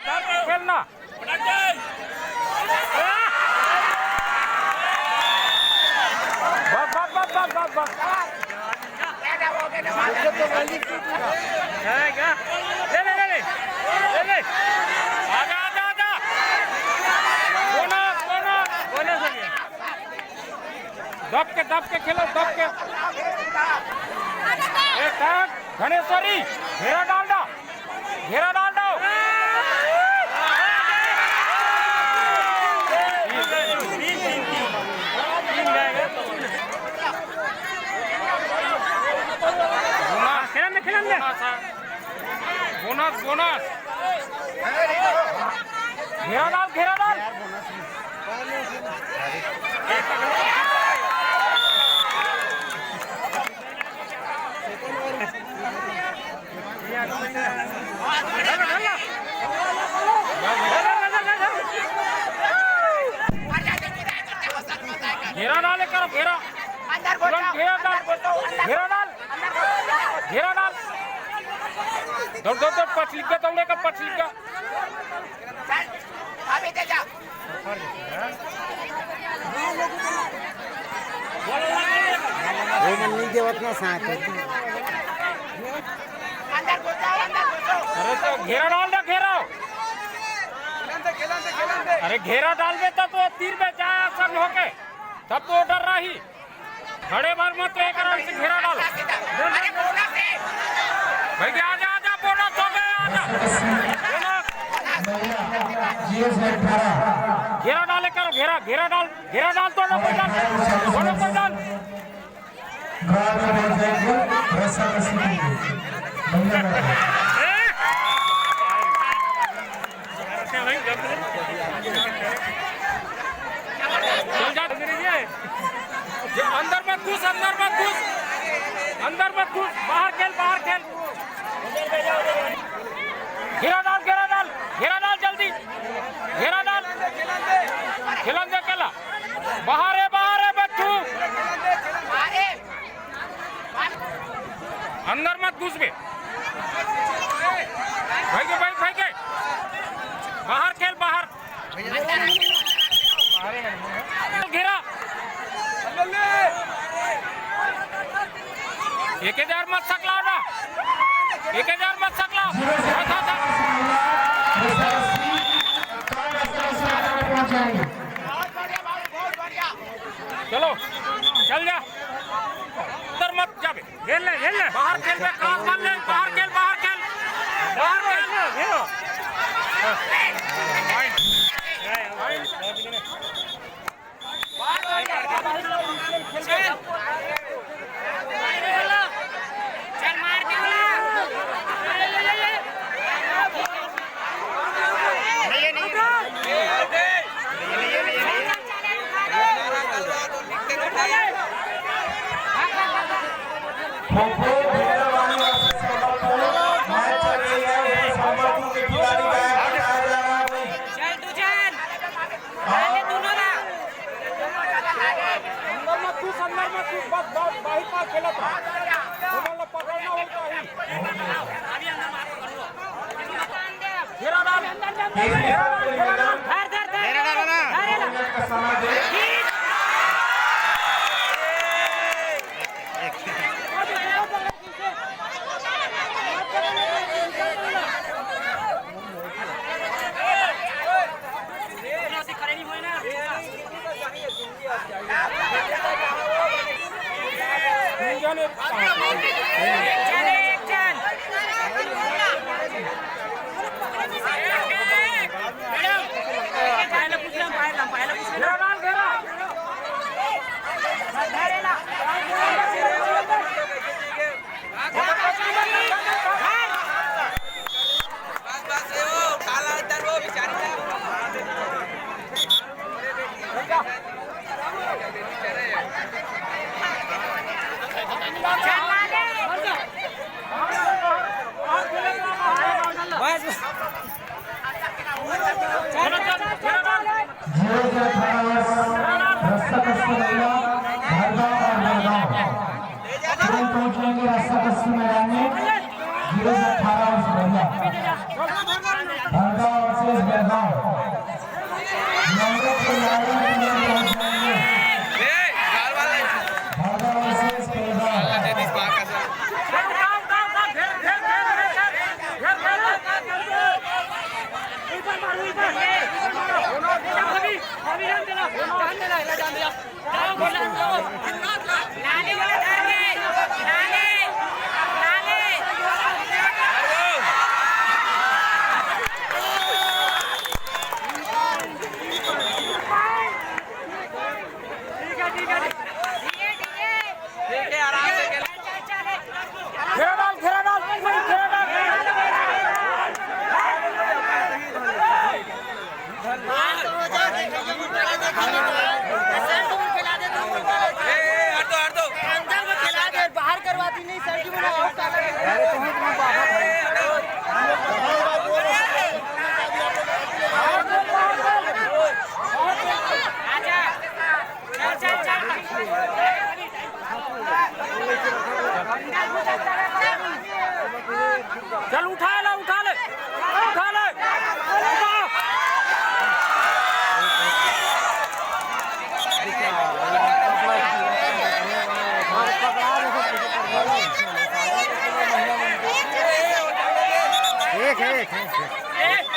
खेलना बस बस बस बस बस बस ले ले ले ले ले ले आजा आजा आजा बोनस बोनस बोनस दब के खेलो दब के एक गणेश्वरी घेरा डाल दो घेरा डाल दो बोनस बोनस घेरा डाल घेरा डाल घेरा डाले करो घेरा घेरा डाल घेरा डाल घेरा डाल दौड़ दौड़ दौड़ पछली का दौड़े का पछली का वो मन नहीं देवत ना साथ अरे तो घेरा डाल दे घेरा अरे घेरा डाल देता तो तीर में जाए सब होके तब तो डर रही खड़े बार मत एक आराम से घेरा डालो भाई आजा आजा बोनस हो गया आजा घेरा डाले करो घेरा घेरा डाल दोनों को डाल अंदर मत घुस बाहर खेल घेरा डाल जल्दी घेरा डाल खिलन दे कला बाहर है बच्चू अंदर मत घुस बे भाई के बाहर खेल बाहर घेरा 1000 मत सकला ना 1000 मत सकला चलो चल जा अंदर मत जा बे खेल ले बाहर खेल बे क्रॉस कर ले बाहर खेल घेरो चल मार के बाहर करवाती नहीं सर जी चल उठा ले उठा ले उठा ले एक है